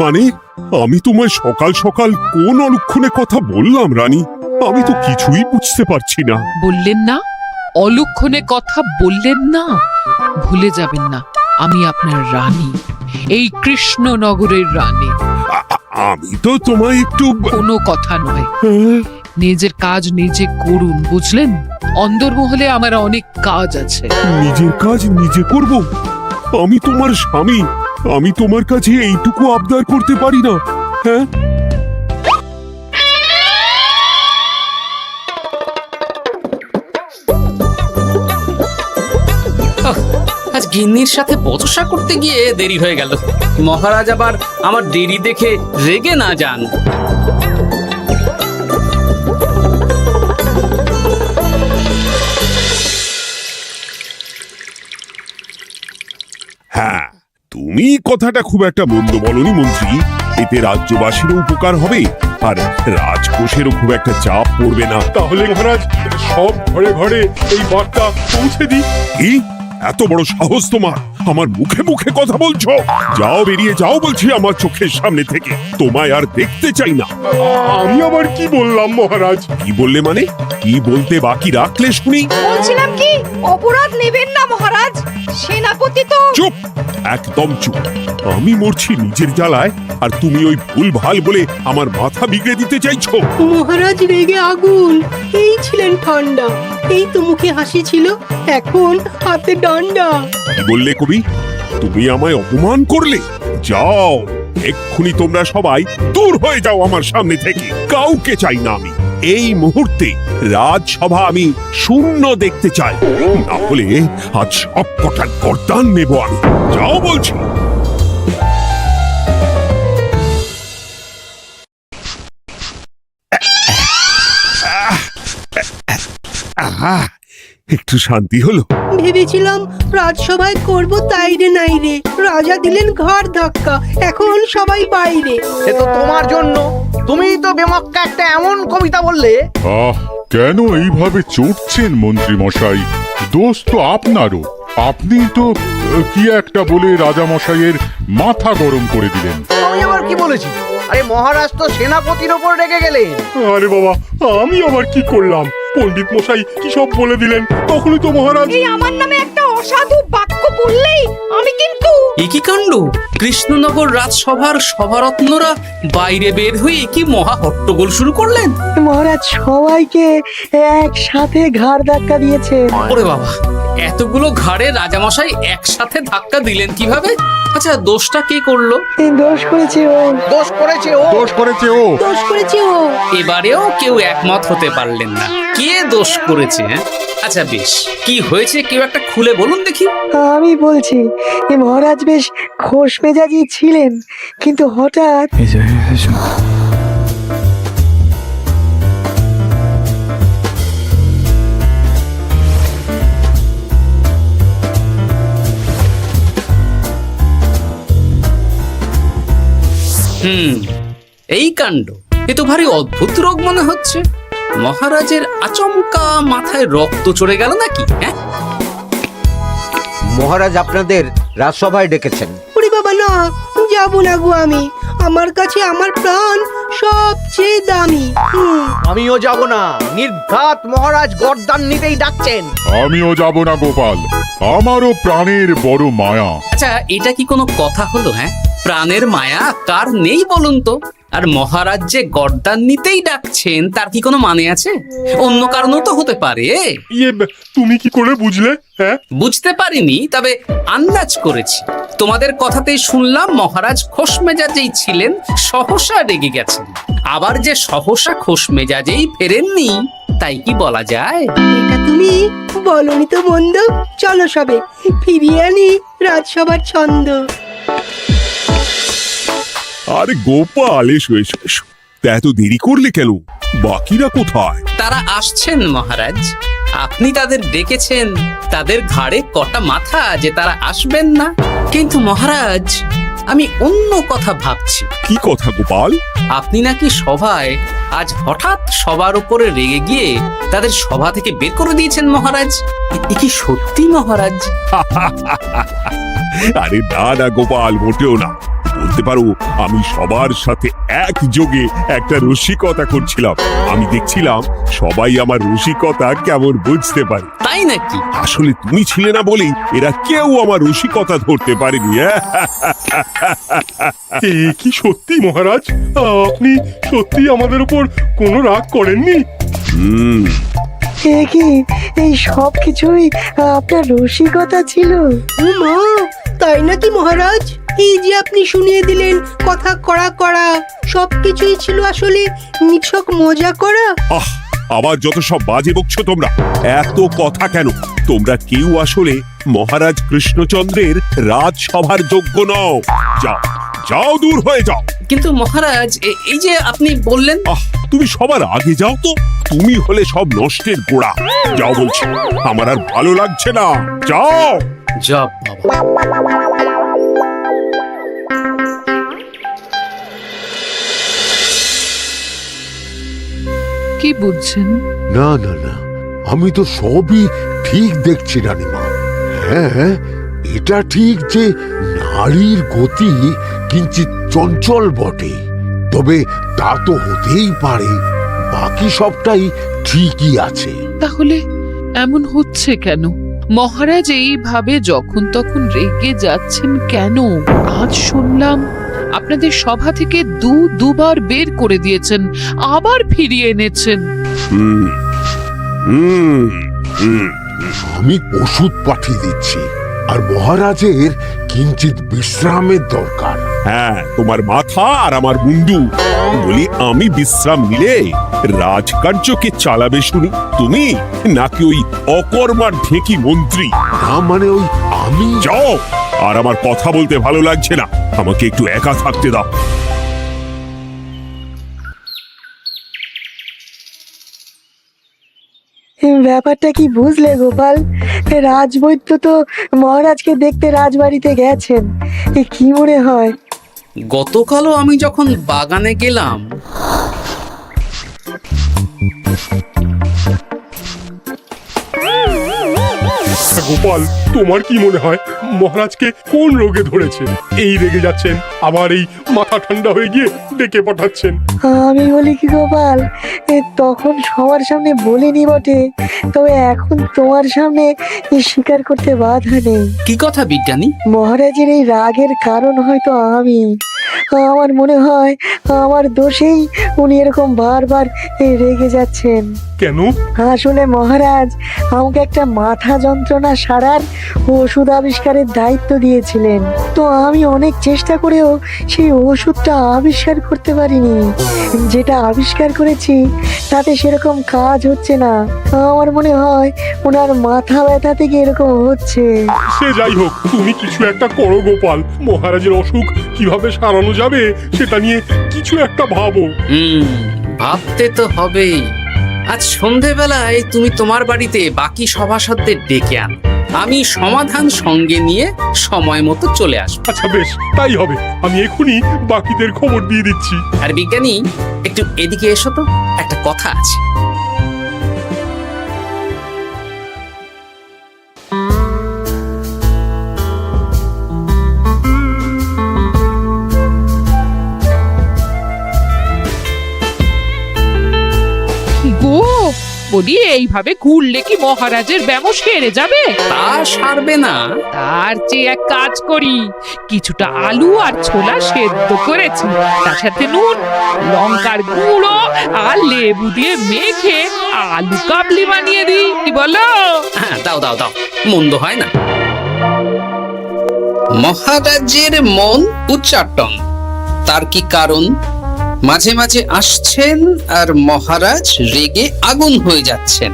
মানে আমি তোমায় সকাল সকাল কোন অলক্ষণে কথা বললাম রানী? আমি তো কিছুই বুঝতে পারছি না। বললেন না, অলক্ষণে কথা বললেন না। ভুলে যাবেন না, আমি আপনার রানী, এই কৃষ্ণনগরের রানী। আমি তো তোমায় একটু কোনো কথা নয়, নিজের কাজ নিজে করুন, বুঝলেন? অন্দরমহলে আমার অনেক কাজ আছে। নিজের কাজ নিজে করব? আমি তোমার স্বামী, আমি তোমার কাছে এইটুকু আবদার করতে পারি না? হ্যাঁ, আজ গিন্নির সাথে বচসা করতে গিয়ে দেরি হয়ে গেল। মহারাজ আবার আমার দেরি দেখে রেগে না যান। হ্যাঁ, তুমি কথাটা খুব একটা মন্দ বলনি মন্ত্রী। এতে রাজ্যবাসীরও উপকার হবে আর রাজকোষেরও খুব একটা চাপ পড়বে না। তাহলে মহারাজ সব ঘরে ঘরে এই বার্তা পৌঁছে দিই। কি এত বড় সাহস তোমার? আমার মুখে মুখে কথা বলছো? যাও, বেরিয়ে যাও বলছি আমার চোখের সামনে থেকে। তোমায় আর দেখতে চাই না। আমি আবার কি বললাম মহারাজ? কি বললে মানে? কি বলতে বাকি রাখলে শুনি? বলছিলাম কি, অপরাধ নেবেন না মহারাজ, সেনাপতি তো। চুপ, একদম চুপ। আমি মরছি নিজের জ্বালায় আর তুমি ওই ভুল ভাল বলে আমার মাথা বিগড়ে দিতে চাইছো। মহারাজ রেগে আগুন, এই ছিলেন ঠান্ডা, এই তো মুখে হাসি ছিল, এখন হাতে ডান্ডা। কি বললে কবি? তুমি আমায় অপমান করলে? যাও, এক্ষুনি তোমরা সবাই দূর হয়ে যাও আমার সামনে থেকে। কাউকে চাই না আমি। এই মুহূর্তে রাজসভা আমি শূন্য দেখতে চাই, না হলে আজ সব কটার গর্দান নেব আমি। যাও বলছি। একটু শান্তি হলো। ভেবেছিলাম রাজসভায় করব তাই রে নাই রে, রাজা দিলেন ঘাড় ধাক্কা, এখন সবাই বাইরে। সে তো তোমার জন্য, তুমিই তো বেমক্কা একটা এমন কবিতা বললে। কেন এইভাবে চড়ছেন মন্ত্রী মশাই? দোষ তো আপনারও। আপনি তো কি একটা বলে রাজা মশাইয়ের মাথা গরম করে দিলেন। আমি আবার কি বলেছি? আরে মহারাজ তো সেনাপতির ওপর রেগে গেলেন। আরে বাবা, আমি আবার কি করলাম? পণ্ডিত মশাই কি সব বলে দিলেন, তখনই তো মহারাজ। এই আমার নামে একটা অসাধু বাক্য বললেই আমি কিন্তু। এ কি কাণ্ড! কৃষ্ণনগর রাজসভার সভারত্নরা বাইরে বের হয়ে কি মহা হট্টগোল শুরু করলেন। মহারাজ সবাইকে একসাথে ঘাড় ধাক্কা দিয়েছে। ওরে বাবা, এতগুলো ঘাড়ে রাজামশাই একসাথে ধাক্কা দিলেন কিভাবে? আচ্ছা, দোষটা কে করলো? দোষ করেছে ও, দোষ করেছে ও, দোষ করেছে ও, দোষ করেছে ও। এবারেও কেউ একমত হতে পারলেন না কে দোষ করেছে। আচ্ছা বেশ, কি হয়েছে কেউ একটা খুলে বলুন দেখি। আমি বলছি, মহারাজ বেশ খোশ মেজাজি ছিলেন, কিন্তু হঠাৎ এই কাণ্ড! এ তো ভারী অদ্ভুত রোগ মনে হচ্ছে। মহারাজের আচমকা মাথায় রক্ত চড়ে গেল নাকি? হ্যাঁ, মহারাজ আপনাদের রাজসভায় ডেকেছেন। ওরে বাবা না, যাবো না গো আমি, আমার কাছে আমার প্রাণ সবচেয়ে দামি। আমিও যাব না, নির্ঘাত মহারাজ গর্দান নিতেই ডাকছেন। আমিও যাব না গোপাল, আমারও প্রাণের বড় মায়া। আচ্ছা, এটা কি কোনো কথা হলো? হ্যাঁ, প্রাণের মায়া কার নেই বলুন তো? আর মহারাজ যে গর্দান নিতেই ডাকছেন তার কি কোনো মানে আছে? অন্য কারণও তো হতে পারে। তুমি কি করে বুঝলে? হ্যাঁ, বুঝতে পারিনি, তবে আন্দাজ করেছি। তোমাদের কথাতেই শুনলাম মহারাজ খোশ মেজাজেই ছিলেন, সহসা রেগে গেছেন। আবার যে সহসা খোশ মেজাজেই ফেরেননি, তাই কি বলা যায়? এটা তুমি বলনি তো বন্ধু, চলো সবে ফিরিয়ে আনি রাজসভার ছন্দ। আরে গোপাল, এসো এসো এসো। তা এত দেরি করলে কেন? বাকিরা কোথায়? তারা আসছেন মহারাজ। আপনি তাদের ডেকেছেন, তাদের ঘাড়ে কটা মাথা যে তারা আসবেন না। কিন্তু মহারাজ, আমি অন্য কথা ভাবছি। কি কথা গোপাল? আপনি নাকি সভায় আজ হঠাৎ সবার উপরে রেগে গিয়ে তাদের সভা থেকে বের করে দিয়েছেন মহারাজ। এ কি সত্যি মহারাজ? আরে না না গোপাল, মোটেও না। বলতে পারো আমি সবার সাথে একযোগে একটা রসিকতা করছিলাম। আমি দেখছিলাম সবাই আমার রসিকতা কেমন বুঝতে পারে। তাই নাকি? আসলে তুমি ছিলে না বলেই এরা কেউ আমার রসিকতা ধরতে পারেনি। এ কি সত্যি মহারাজ? আপনি সত্যি আমাদের উপর কোনো রাগ করেননি? হুম, এ কি এই সব কিছুই আপনার রসিকতা ছিল? ও মা, তাই নাকি মহারাজ? এই যে আপনি শুনিয়ে দিলেন কথা কড়া কড়া, সবকিছুই ছিল আসলে নিছক মজা করা। আহ, আবার যত সব বাজে বকছো তোমরা। এত কথা কেন? তোমরা কেউ আসলে মহারাজ কৃষ্ণচন্দ্রের রাজসভার যোগ্য নও। যাও যাও, দূর হয়ে যাও। কিন্তু মহারাজ, এই যে আপনি বললেন। আহ, তুমি সবার আগে যাও তো। তুমি হলে সব নষ্টের গোড়া। যাও বলছি, আমার আর ভালো লাগছে না। যাও। জব বাবা। কি বুঝছেন? না না না, আমি তো সবই ঠিক দেখছি রানীমা। হ্যাঁ, এটা ঠিক যে নারীর গতি কিঞ্চিত চঞ্চল বটে, তবে তা তো হতেই পারে। বাকি সবটাই ঠিকই আছে। তাহলে এমন হচ্ছে কেন? মহারাজ এইভাবে যখন তখন রেগে যাচ্ছেন কেন? আজ শুনলাম আপনাদের সভা থেকে দুবার বের করে দিয়েছেন, আবার ফিরিয়ে এনেছেন। হুম হুম হুম। আমি ওষুধ পাঠিয়ে দিচ্ছি, আর মহারাজের কিঞ্চিত বিশ্রামের দরকার। হ্যাঁ, তোমার মাথা আর আমার মুন্ডু। বলি, আমি বিশ্রাম নিলে রাজকার্যকে চালাবে শুনি তুমি, নাকি ওই অকর্মার ঢেকি মন্ত্রী? না মানে ওই আমি। যাও, আর আমার কথা বলতে ভালো লাগছে না। আমাকে একটু একা থাকতে দাও। ব্যাপারটা কি বুঝলে গোপাল? রাজবৈদ্য তো মহারাজকে দেখতে রাজবাড়িতে গেছেন। এ কি মনে হয়? গতকালও আমি যখন বাগানে গেলাম, গোপাল, তোমার কি মনে হয় মহারাজকে কোন রোগে ধরেছে? এই রেগে যাচ্ছেন, আবার এই মাথা ঠান্ডা হয়ে গিয়ে ডেকে পাঠাচ্ছেন। আমি বলি কি গোপাল, তখন সবার সামনে বলিনি বটে, তবে এখন তোমার সামনে স্বীকার করতে বাধা নেই। কি কথা বিজ্ঞানী? মহারাজের এই রাগের কারণ হয়তো আমি। আমার মনে হয় আমার দোষেই উনি এরকম বারবার রেগে যাচ্ছেন। কেন? আসলে মহারাজ আমাকে একটা মাথা যন্ত্রণা সারার ওষুধ আবিষ্কারের দায়িত্ব দিয়েছিলেন, তো আমি অনেক চেষ্টা করেও সেই ওষুধটা আবিষ্কার করতে পারিনি। যেটা আবিষ্কার করেছি তাতে সেরকম কাজ হচ্ছে না। আমার মনে হয় ওনার মাথা ব্যথা থেকে এরকম হচ্ছে। সে যাই হোক, তুমি কিছু একটা করো গোপাল। মহারাজের অসুখ কিভাবে সারানো যাবে সেটা নিয়ে কিছু একটা ভাবো। ভাবতে তো হবেই। আজ সন্ধেবেলায় তুমি তোমার বাড়িতে বাকি সভাসদদের ডেকে আনো, আমি সমাধান সঙ্গে নিয়ে সময় মতো চলে আসবো। আচ্ছা বেশ, তাই হবে। আমি এখনই বাকিদের খবর দিয়ে দিচ্ছি। আর বিজ্ঞানী, একটু এদিকে এসো তো, একটা কথা আছে। গো, বলি এইভাবে ঘুরলে কি মহারাজের ব্যামো সেরে যাবে? তা সারবে না। তার চেয়ে এক কাজ করি, কিছুটা আলু আর ছোলা সেদ্ধ করেছি, তার সাথে নুন, লঙ্কার গুঁড়ো আর লেবু দিয়ে মেখে আলু কাবলি বানিয়ে দিই, কি বলো? হ্যাঁ, দাও দাও দাও, মন্দ হয় না। মহারাজের মন উচ্চাটন, তার কি কারণ? মাঝে মাঝে আসছেন আর মহারাজ রেগে আগুন হয়ে যাচ্ছেন,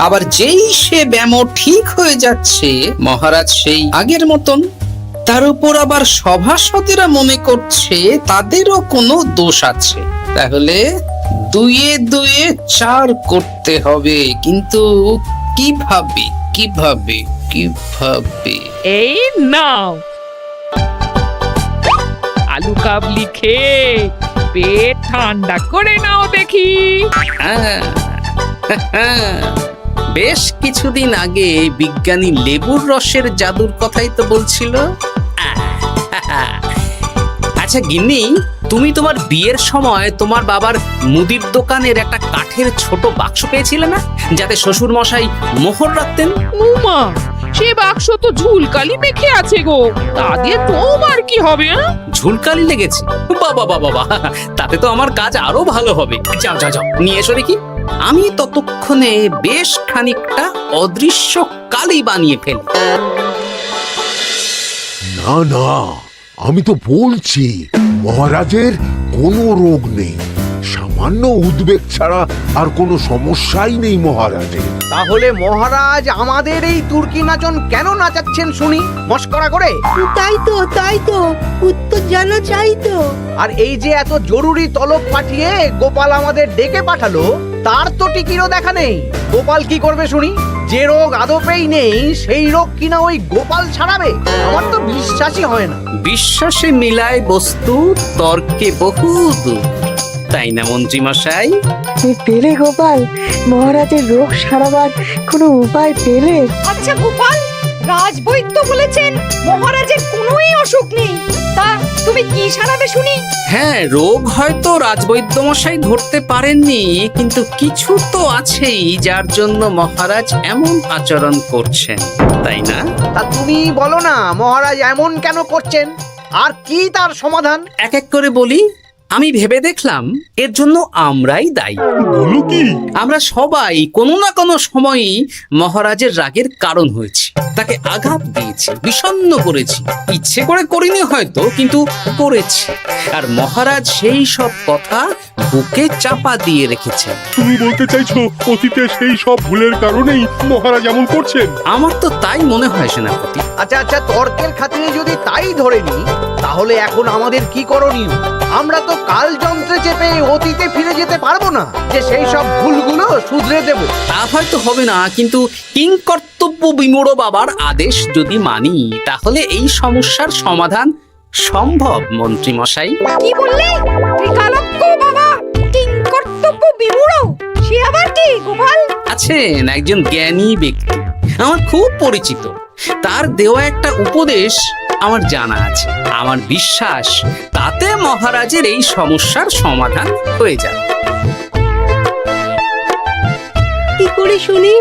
আবার যেই সে ব্যামো ঠিক হয়ে যাচ্ছে মহারাজ সেই আগের মতন। তার উপর আবার সভাসদেরা মনে করছে তাদেরও কোনো দোষ আছে। তাহলে দুয়ে দুয়ে চার করতে হবে, কিন্তু কিভাবে কিভাবে কিভাবে? এই নাও। কালু কাবলি খেয়ে পেট ঠান্ডা করে নাও দেখি। হ্যাঁ, বেশ কিছুদিন আগে বিজ্ঞানী লেবুর রসের জাদুর কথাই তো বলছিল। আচ্ছা গিন্নি, তুমি তোমার বিয়ের সময় তোমার বাবার মুদির দোকানের একটা কাঠের ছোট বাক্স পেয়েছিলে না, যাতে শ্বশুর মশাই মোহর রাখতেন? উমা, সে বাক্স তো ঝুলকালি মেখে আছে গো, তা দিয়ে তোমার কি হবে? ঝুলকালি লেগেছে? বাবা বাবা বাবা, তাতে তো আমার কাজ আরো ভালো হবে। যাও যাও যাও, নিয়ে এসো দেখি। আমি ততক্ষণে বেশ খানিকটা অদৃশ্য কালি বানিয়ে ফেলি। না না, আমি তো বলছি মহারাজের কোনো রোগ নেই, সামান্য উদ্বেগ ছাড়া আর কোনো সমস্যাই নেই মহারাজের। তাহলে মহারাজ আমাদের এই তুর্কি নাচন কেন নাচাচ্ছেন শুনি, মস্করা করে? তাই তো উত্তর জানা চাই তো। আর এই যে এত জরুরি তলব পাঠিয়ে গোপাল আমাদের ডেকে পাঠালো, তার তো টিকিরও দেখা নেই। গোপাল কি করবে শুনি? যে রোগ আদপেই নেই সেই রোগ কিনা ওই গোপাল ছাড়াবে? আমার তো বিশ্বাসই হয় না। বিশ্বাসে মিলায় বস্তু, তর্কে বহু দূর, তাই না মন্ত্রী মশাই? তুমি পেলে গোপাল, মহারাজের রোগ সারাবার কোনো উপায় পেলে? আচ্ছা গোপাল, রাজবৈদ্য বলেছেন মহারাজের কোনোই অসুখ নেই, তা তুমি কি সারাবে শুনি? হ্যাঁ, রোগ হয়তো রাজবৈদ্য মশাই ধরতে পারেননি, কিন্তু কিছু তো আছেই যার জন্য মহারাজ এমন আচরণ করছেন, তাই না? তা তুমি বলো না মহারাজ এমন কেন করছেন, আর কি তার সমাধান? এক এক করে বলি। আমি ভেবে দেখলাম এর জন্য আমরাই দায়ী। বলো কি? আমরা সবাই কোনো না কোনো সময়ই মহারাজের রাগের কারণ হয়েছি, তাকে আঘাত দিয়েছি, বিষণ্ণ করেছি। ইচ্ছে করে করিনি হয়তো, কিন্তু করেছি। আর মহারাজ সেই সব কথা বুকে চাপা দিয়ে রেখেছেন। তুমি বলতে চাইছো অতীতে সেই সব ভুলের কারণেই মহারাজ এমন করছেন? আমার তো তাই মনে হয় সেনাপতি। আচ্ছা, তর্কের খাতিরে যদি তাই ধরে নিই, তাহলে এখন আমাদের কি করণীয়? আমরা তো কাল যন্ত্রে চেপে অতীতে ফিরে যেতে পারবো না যে সেই সব ভুলগুলো শুধরে দেব। তা হয়তো হবে না, কিন্তু কিংকর্তব্য বিমূঢ় বাবার আদেশ যদি মানি, তাহলে এই সমস্যার সমাধান সম্ভব মন্ত্রী মশাই। কি বললে? ত্রিকালজ্ঞ বাবা কিংকর্তব্য বিমূঢ়, সে আবার কি গোপাল? আছেন একজন জ্ঞানী ব্যক্তি, আমার খুব পরিচিত। তার দেওয়া একটা উপদেশ আমার জানা আছে। আমার বিশ্বাস তাতে মহারাজের এই সমস্যার সমাধান হয়ে যাবে। কি করে শুনি?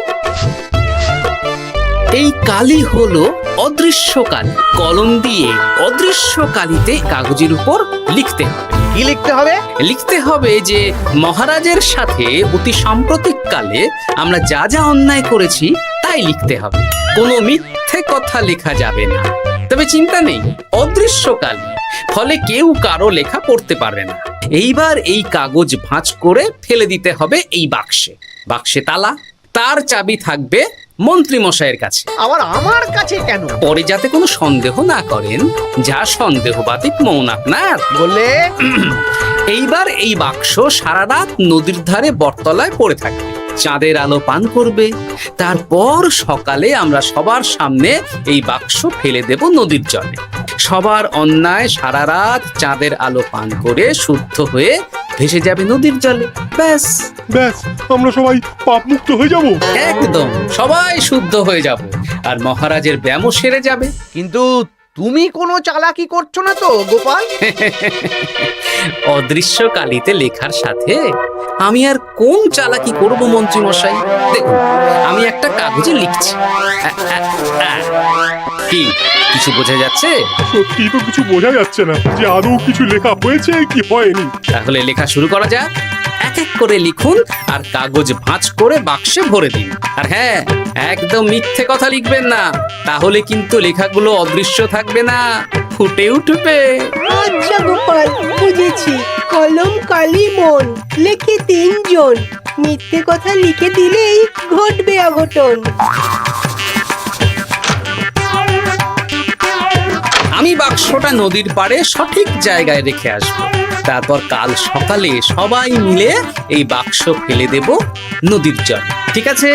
এই কালি হলো অদৃশ্য কালি। কলম দিয়ে অদৃশ্য কালিতে কাগজের উপর লিখতে হবে। কি লিখতে হবে? লিখতে হবে যে মহারাজের সাথে অতি সাম্প্রতিক কালে আমরা যা যা অন্যায় করেছি তাই লিখতে হবে। কোনো মিথ্যে কথা লেখা যাবে না। তবে চিন্তা নেই, অদৃশ্য কালি, ফলে কেউ কারো লেখা পড়তে পারবে না। এইবার এই কাগজ ভাঁজ করে ফেলে দিতে হবে এই বাক্সে। বাক্সে তালা, তার চাবি থাকবে মন্ত্রী মশাইয়ের কাছে। আবার আমার কাছে কেন? পরে যাতে কোনো সন্দেহ না করেন, যা সন্দেহ বাতিক মৌন আপনার। বললে এইবার এই বাক্স সারা রাত নদীর ধারে বটতলায় পড়ে থাকবে, চাঁদের আলো পান করবে। তারপর সকালে আমরা সবার সামনে এই বাক্স ফেলে দেব নদীর জলে। সবার অন্যায় সারা রাত চাঁদের আলো পান করে শুদ্ধ হয়ে ভেসে যাবে নদীর জলে। ব্যাস ব্যাস, আমরা সবাই পাপ মুক্ত হয়ে যাব। একদম সবাই শুদ্ধ হয়ে যাব, আর মহারাজের ব্যামো সেরে যাবে। কিন্তু তুমি কোনো চালাকি করছো না তো গোপাল? অদৃশ্য কালিতে লেখার সাথে আমি আর কোন চালাকি করব মন্ত্রী মশাই? দেখুন, আমি একটা কাগজে লিখছি। কি কিছু বোঝা যাচ্ছে? সত্যি তো কিছু বোঝা যাচ্ছে না যে আদৌ কিছু লেখা হয়েছে কি হয়নি। তাহলে লেখা শুরু করা যাক। এক এক করে লিখুন আর কাগজ ভাঁজ করে বাক্সে ভরে দিন। আর হ্যাঁ, একদম মিথ্যে কথা লিখবেন না, তাহলে কিন্তু লেখাগুলো অদৃশ্য থাকবে না, ফুটে উঠবে। আচ্ছা গোপাল, বুঝেছি। কলম কালি মন, লেখে 3 জন, মিথ্যে কথা লিখে দিলেই ঘটবে অঘটন। আমি বাক্সটা নদীর পাড়ে সঠিক জায়গায় রেখে আসবো। তারপর কাল সকালে সবাই মিলে এই বাক্স ফেলে দেব নদীর জল। ঠিক আছে?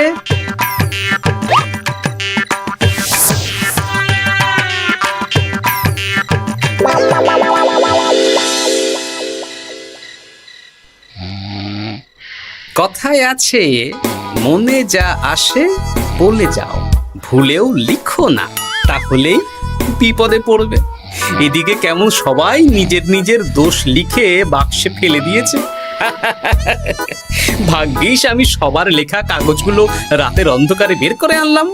কথায় আছে, মনে যা আসে বলে যাও, ভুলেও লিখো না, তাহলেই বিপদে পড়বে। এদিকে কেমন সবাই নিজের নিজের দোষ লিখে বাক্সে ফেলে দিয়েছে। ভাগ্যিস আমি সবার লেখা কাগজগুলো রাতের অন্ধকারে বের করে আনলাম।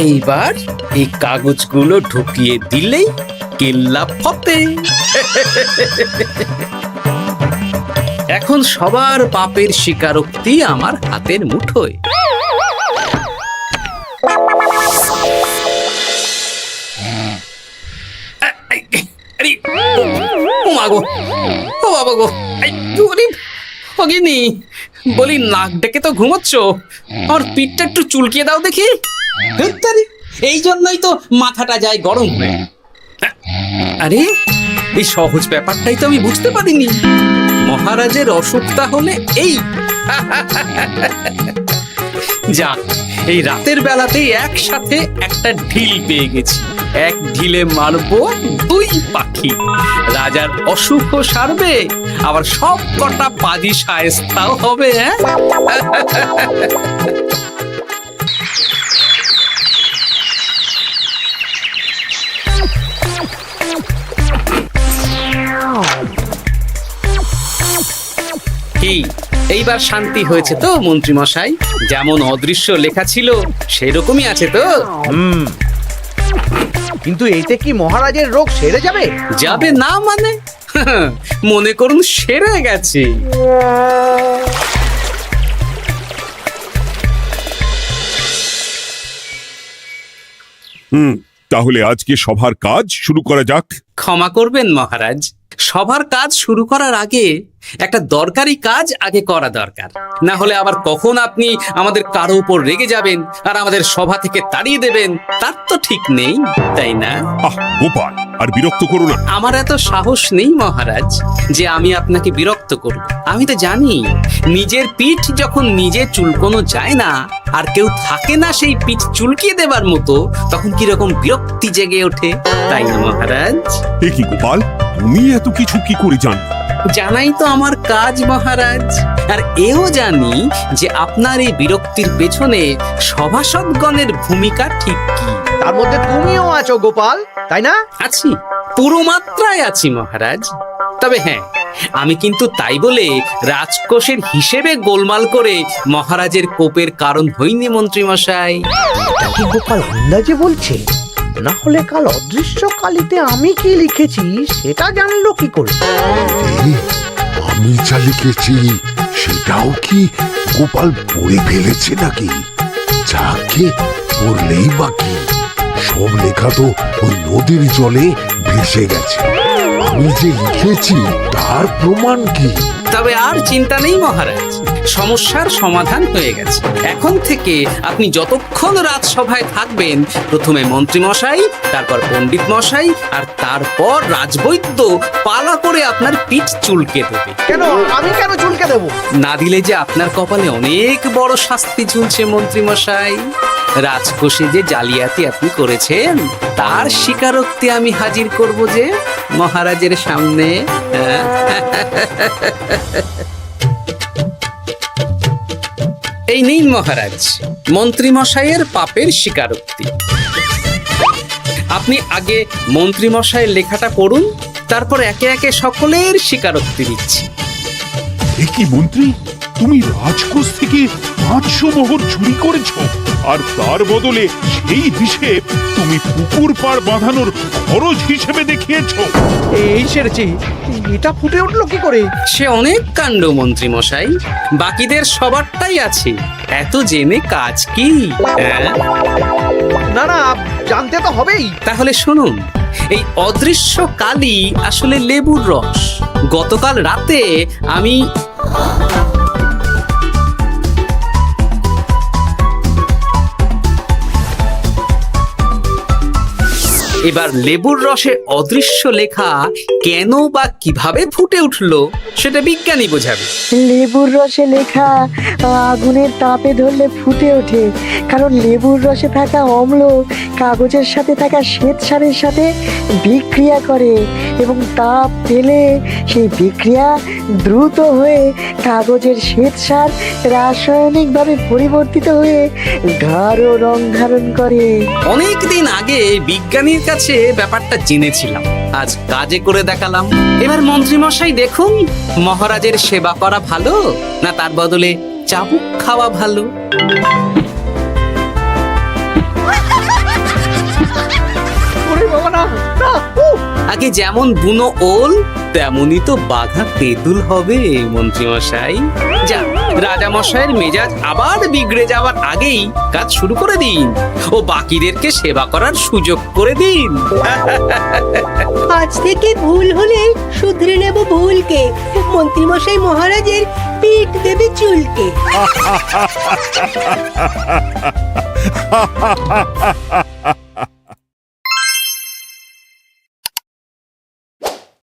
এইবার এই কাগজগুলো ঢুকিয়ে দিলেই কেল্লা ফতে। এখন সবার পাপের স্বীকারোক্তি আমার হাতের মুঠোয়। আরে, ও মা গো, ও বাবা গো, বলি নাক ডেকে তো ঘুমোচ্ছ, আর পিঠটা একটু চুলকিয়ে দাও দেখি। এই জন্যই তো মাথাটা যায় গরম হয়ে। আরে, এই সহজ ব্যাপারটাই তো আমি বুঝতে পারিনি। মহারাজের অসুখ তাহলে এই। যাক, এই রাতের বেলাতেই একসাথে একটা ঢিল পেয়ে গেছি। এক ঢিলে মারবো দুই পাখি। রাজার অসুখও সারবে, আবার সব কটা পাজি শায়েস্তাও হবে। হ্যাঁ, কি এইবার শান্তি হয়েছে তো মন্ত্রী মশাই? যেমন অদৃশ্য লেখা ছিল সেরকমই আছে তো? কিন্তু এতে কি মহারাজের রোগ সেরে যাবে? যাবে না মানে? মনে করুন সেরে গেছে। তাহলে আজকে সভার কাজ শুরু করা যাক। ক্ষমা করবেন মহারাজ, সবার কাজ শুরু করার আগে একটা দরকারি কাজ আগে করা দরকার। না হলে আবার কখন আপনি আমাদের কারো উপর রেগে যাবেন আর আমাদের সভা থেকে তাড়িয়ে দেবেন, তার তো ঠিক নেই, তাই না? গোপাল, আর বিরক্ত করো না। আমার এত সাহস নেই মহারাজ যে আমি আপনাকে বিরক্ত করব। আমি তো জানি নিজের পিঠ যখন নিজে চুলকোনো যায় না, আর কেউ থাকে না সেই পিঠ চুলকিয়ে দেবার মতো, তখন কিরকম বিরক্তি জেগে ওঠে, তাই না মহারাজ? এ কি গোপাল, তুমি এত কিছু কি করে জানো? জানাই তো আমার কাজ মহারাজ, আর এও জানি যে আপনার এই বিরক্তির পেছনে সভাসদগণের ভূমিকা ঠিক কি। তার মধ্যে তুমিও আছো গোপাল, তাই না? আছি, পুরো মাত্রায় আছি মহারাজ। তবে হ্যাঁ, আমি কিন্তু তাই বলে রাজকোষের হিসেবে গোলমাল করে মহারাজের কোপের কারণ হইনি মন্ত্রী মশাই। এটা কি গোপাল আন্দাজে বলছে? না হলে কাল অদৃশ্য কালিতে আমি কি লিখেছি সেটা জানলো কি করে? আমি যা লিখেছি সেটাও কি গোপাল পড়ে ফেলেছে নাকি? যাকে পড়লেই বাকি, সব লেখা তো ওই নদীর জলে ভেসে গেছে। আমি যে লিখেছি তার প্রমাণ কি? তবে আর চিন্তা নেই মহারাজ, সমস্যার সমাধান হয়ে গেছে। এখন থেকে আপনি যতক্ষণ রাজসভায় থাকবেন, প্রথমে মন্ত্রী মশাই, তারপর পণ্ডিত মশাই, আর তারপর রাজবৈদ্য পালা করে আপনার পিঠ চুলকে দেবে। কেন আমি কেন চুলকে দেবো? না দিলে যে আপনার কপালে অনেক বড় শাস্তি ঝুলছে মন্ত্রী মশাই। রাজকোষে যে জালিয়াতি আপনি করেছেন তার স্বীকারোক্তি আমি হাজির করব যে মহারাজের সামনে। এই নিন মহারাজ মন্ত্রী মশাইয়ের পাপের স্বীকারোক্তি। আপনি আগে মন্ত্রী মশাইয়ের লেখাটা পড়ুন, তারপর একে একে সকলের স্বীকারোক্তি দিচ্ছি। এ কি মন্ত্রী, তুমি রাজকোষ থেকে 500 মোহর চুরি করেছো, আর তার বদলে সেই হিসেব তুমি পুকুর পাড় বাঁধানোর খরচ হিসেবে দেখিয়েছো। এই সেরেছি, এটা ফুটে উঠলো কি করে? সে অনেক কাণ্ড মন্ত্রী মশাই, বাকিদের সবারটাই আছে, এত জেনে কাজ কি? না না, জানতে তো হবেই। তাহলে শুনুন, এই অদৃশ্য কালি আসলে লেবুর রস। গতকাল রাতে আমি এবার লেবুর রসে অদৃশ্য লেখা কেন বা কিভাবে ফুটে উঠলো সেটা বিজ্ঞানী বোঝাবে। লেবুর রসে লেখা আগুনের তাপে ধরলে ফুটে ওঠে, কারণ লেবুর রসে থাকা অম্ল কাগজের সাথে থাকা শ্বেতসারের সাথে বিক্রিয়া করে এবং তাপ পেলে সেই বিক্রিয়া দ্রুত হয়ে কাগজের শ্বেতসার রাসায়নিকভাবে পরিবর্তিত হয়ে গাঢ় রং ধারণ করে। অনেক দিন আগে বিজ্ঞানীর কাছে ব্যাপারটা জেনেছিলাম, আজ কাজে করে দেখালাম। এবার মন্ত্রী মশাই দেখুন, মহারাজের সেবা করা ভালো না তার বদলে চাবুক খাওয়া ভালো? আগে যেমন বুনো ওল তেমনই তো বাঘা তেঁতুল হবে মন্ত্রী মশাই। যা, রাজা মশাইয়ের মেজাজ আবার বিগড়ে যাওয়ার আগেই কাজ শুরু করে দিন ও বাকিদেরকে সেবা করার সুযোগ করে দিন। আজ থেকে ভুল হলে শুধরে নেব ভুলকে। মন্ত্রীমশাই মহারাজের পিঠ দেবে চুলকে।